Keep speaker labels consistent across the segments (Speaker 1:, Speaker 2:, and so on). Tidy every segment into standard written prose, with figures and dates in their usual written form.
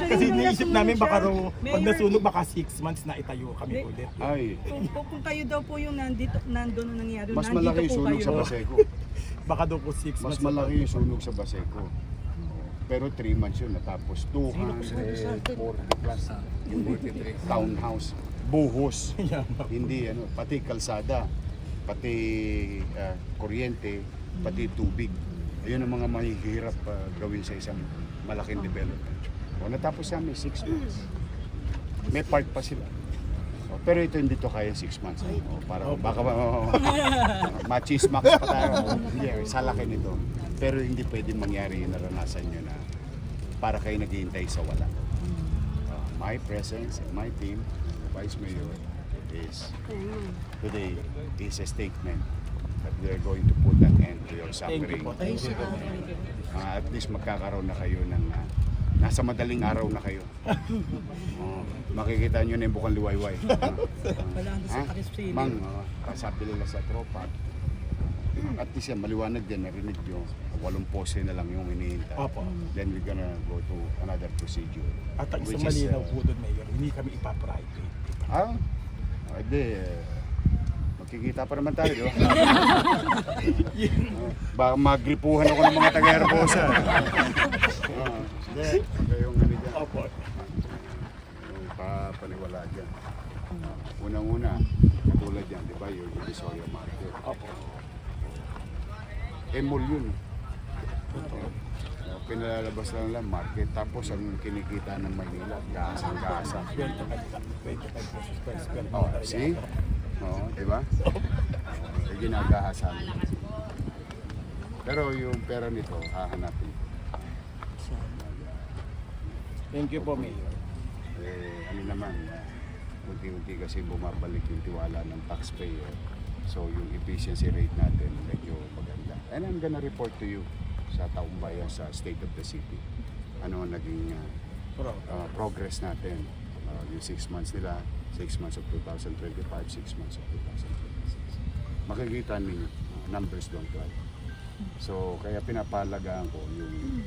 Speaker 1: Kasi
Speaker 2: yung
Speaker 1: iniisip namin
Speaker 2: nasunog
Speaker 1: baka
Speaker 2: siya.
Speaker 1: raw, pag
Speaker 2: Mayor,
Speaker 1: nasunog baka 6 months na itayo kami
Speaker 2: May-
Speaker 1: ulit.
Speaker 3: Ay,
Speaker 2: kung kayo daw po yung nandun ang nangyari,
Speaker 3: mas
Speaker 2: nandito
Speaker 3: malaki yung
Speaker 2: po
Speaker 3: sunog
Speaker 2: kayo.
Speaker 3: sa Baseco.
Speaker 1: Baka daw po 6
Speaker 3: Mas
Speaker 1: months.
Speaker 3: malaki yung sunog sa Baseco. Pero 3 months yun natapos. 240 plus yung townhouse. Buhos. Hindi ano, pati kalsada, pati kuryente, pati tubig. Ayun ang mga mahihirap gawin sa isang malaking development. O, natapos namin 6 months. May part pa sila. O, pero ito hindi to kaya 6 months. O, para baka machismax pa tayo. Hindi, sa laki nito. Pero hindi pwede mangyari yung naranasan nyo na para kayo naghihintay sa wala. My presence and my team, the Vice Mayor, is today is a statement that we are going to put an end to your
Speaker 1: Thank you
Speaker 3: suffering.
Speaker 1: po. Thank you.
Speaker 3: At least magkakaroon na kayo ng nasa madaling araw na kayo. Makikita nyo na yung bukang liwayway.
Speaker 2: Wala na sa Paris
Speaker 3: Mang, sabi nila sa tropa, at least yan, maliwanag din, narinig nyo, 8 pose na lang yung hinihintay.
Speaker 1: Opo.
Speaker 3: Then we're gonna go to another procedure.
Speaker 1: At ang isang
Speaker 3: Which is,
Speaker 1: malinaw po doon, Mayor, hindi kami ipaprivate.
Speaker 3: Hindi. Magkikita pa naman tayo, di ba? Baka magripuhan ako ng mga taga-Herbosa. Hindi, kayong ano dyan.
Speaker 1: Opo.
Speaker 3: Yung papaniwala dyan. Unang-una, tulad dyan, di ba, yung Divisoria Market.
Speaker 1: Opo.
Speaker 3: Mall yun. Pinalalabas lang market, tapos ang kinikita ng Manila, gasa.
Speaker 1: 25 pesos per square
Speaker 3: Oh,
Speaker 1: meter.
Speaker 3: see? Oo, di ba? Ginagahasan. Pero yung pera nito, hahanapin.
Speaker 1: Thank you po, Mayor.
Speaker 3: Ano naman, unti-unti kasi bumabalik yung tiwala ng taxpayer. So yung efficiency rate natin medyo maganda. And I'm gonna report to you sa taong bayan sa State of the City. Ano ang naging progress natin. Yung 6 months nila, 6 months of 2025, 6 months of 2026. Makikita ninyo, numbers don't lie. So kaya pinapalagaan ko yung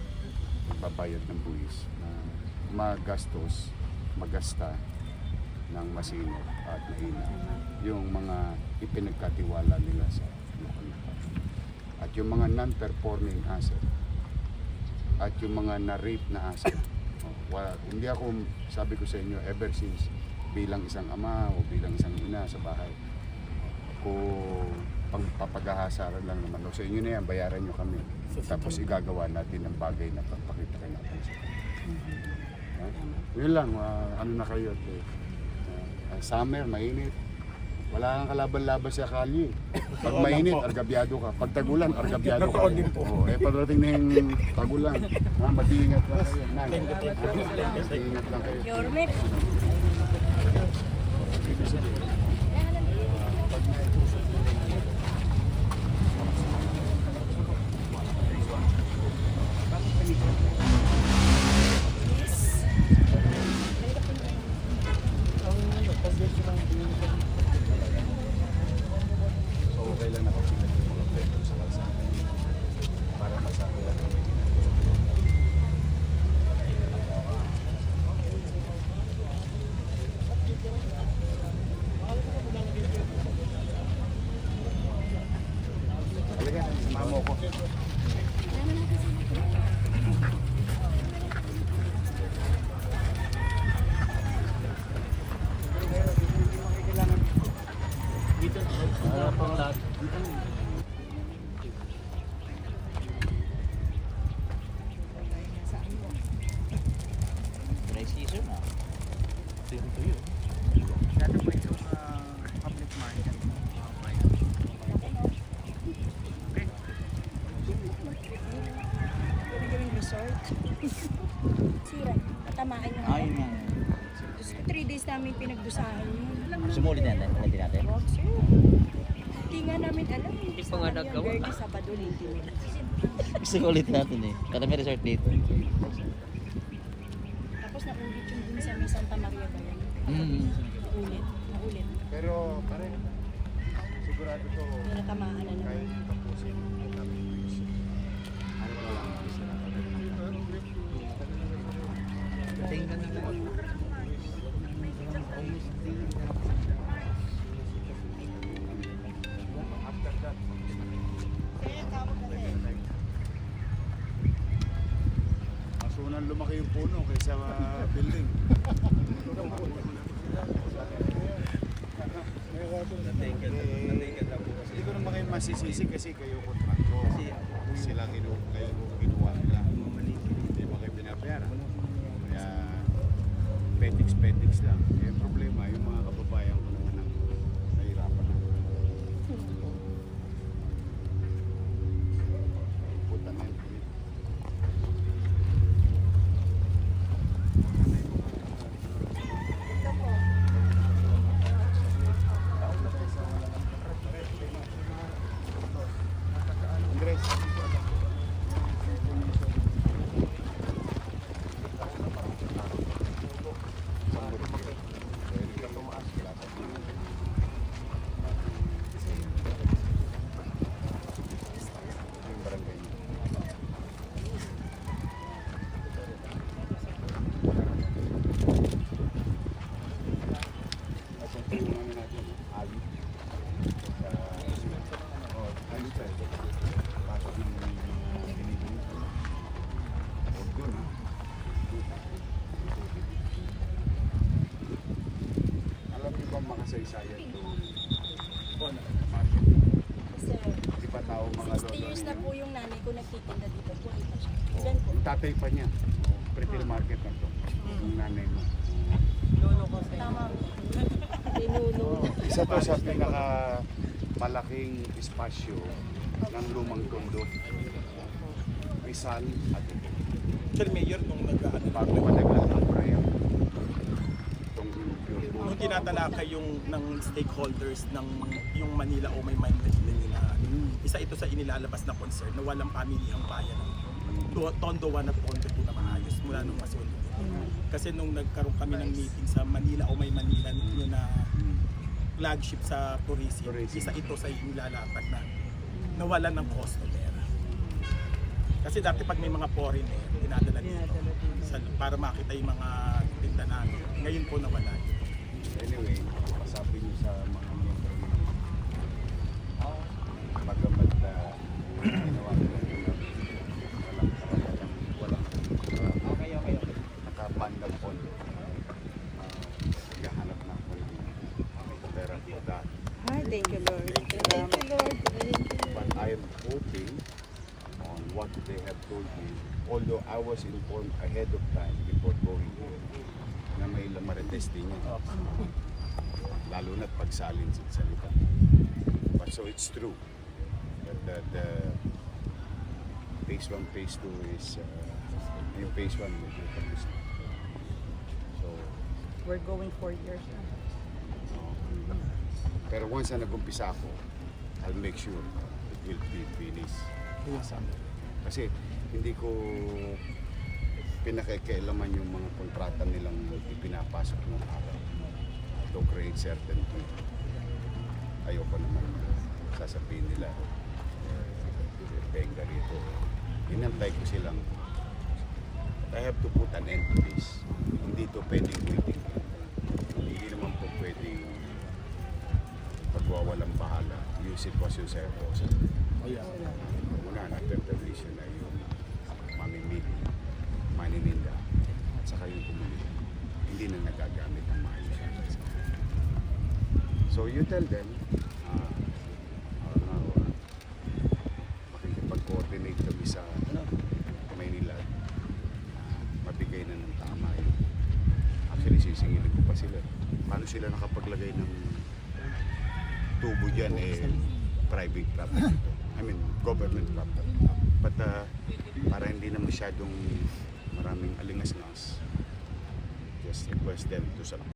Speaker 3: pagbabayad ng buwis na magastos, magasta ng masinop at mahina yung mga ipinagkatiwala nila sa local government. At yung mga non-performing asset at yung mga na-rape na asset. Hindi ako, sabi ko sa inyo, ever since bilang isang ama o bilang isang ina sa bahay, kung pagpapagahasaran lang naman. O sa inyo na yan, bayaran nyo kami. Tapos igagawa natin ang bagay na pagpakita kayo natin sa yun lang, ano na kayo. Summer, mainit. Wala kang kalaban-laban sa kalye. Pag mainit, argabyado ka. Pag tagulan, argabyado ka. Pagdating na yung tagulan, mag-iingat lang kayo. Mag-iingat lang kayo. So okay lang na pag yung mga pwede sa kalsada para masabi lang kami. Halika, sumama ko.
Speaker 2: Resort.
Speaker 4: Sira, tatamaan yung
Speaker 5: Ayun nga.
Speaker 4: 3 days namin pinagdusahan yun.
Speaker 5: Sumulit na yan, natin natin.
Speaker 4: Wag, sir. Hindi nga namin alam. Hindi
Speaker 6: pa nga nagawa.
Speaker 4: Birthday, Sabado, Lady May.
Speaker 5: Sumulit natin eh. Kada may resort dito.
Speaker 4: Tapos naulit yung dun sa may Santa Maria ba yan? Naulit.
Speaker 3: Pero pare, sigurado ko
Speaker 4: Yung natamaan na naman.
Speaker 3: kahit tapusin ang daming buwis. Ano pa lang, isa na Mas unang lumaki yung puno kaysa building. Hindi ko naman kayo masisisi kasi kayo kontrakto. Sila kayo kinuha nila. Hindi mo kayo pinapera. Kaya petix lang. Yung problema, yung mga kababayan ko naman ang nahirapan na. Puta na yun. Andres. Yung barangay niyo. Asan po yung ano natin? Ali. Ali tayo. Pasok ng binibili. Huwag doon, ha? Alam niyo ba makasaysayan doon? Market.
Speaker 4: Sir,
Speaker 3: Di ba tao mga
Speaker 4: 60 years na
Speaker 3: ninyo?
Speaker 4: po yung nanay ko nagtitinda dito. Buhay pa siya. Ilan po?
Speaker 3: Yung tatay pa niya. Retail market na to. Yung nanay mo.
Speaker 4: Tama po. Pinuno.
Speaker 3: Isa to sa pinaka malaking espasyo ng lumang tondo. Rizal at
Speaker 1: Sir Mayor, nung
Speaker 3: bago mataglan ng Brian. Itong
Speaker 1: nung tinatalakay yung ng stakeholders ng yung Manila o may Manila, isa ito sa inilalabas na concern na walang pamilihang bayan ng Tondo 1 at Tondo 2 na maayos mula nung masunod. Kasi nung nagkaroon kami ng meeting sa Manila o may Manila yun na flagship sa tourism, isa ito sa inilalatag na nawalan ng customer. Kasi dati pag may mga foreigner, dinadala dito para makita yung mga tinda namin. Ngayon po nawala.
Speaker 3: Anyway, pasabi niyo sa mga miyembro niyo. Magamat na ginawa nila nila walang nakapandang pondo. Gahanap na ako ng pera ko dati.
Speaker 2: Hi, thank you, Lord. Thank you, Lord.
Speaker 3: But I am hoping on what they have told me, although I was informed ahead of time before going here, na may lamarites din yan. Lalo na't pagsalin sa salita. But so it's true that the phase 1, phase 2 is yung phase 1 medyo tapos na. So,
Speaker 2: We're going 4 years na.
Speaker 3: pero once na nag-umpisa ako, I'll make sure it will be finished. Kasi hindi ko pinakikailaman yung mga kontrata nilang ipinapasok ng araw to create certainty. Ayoko naman sasabihin nila benga rito. Inantay ko silang I have to put an end to this. Hindi to pwedeng waiting. Hindi naman po pwedeng pagwawalang bahala yung sitwasyon sa airport. Una, nagpe-permission na yung mamimili, manininda, at saka yung kumuli. Hindi na nagagamit ang maayos. So you tell them, makikipag-coordinate kami sa Maynila, mabigay na ng tama yun. Actually, sisingilin ko pa sila. Paano sila nakapaglagay ng tubo dyan, private property. I mean, government property. But para hindi na masyadong maraming alingas-ngas, just request them to submit.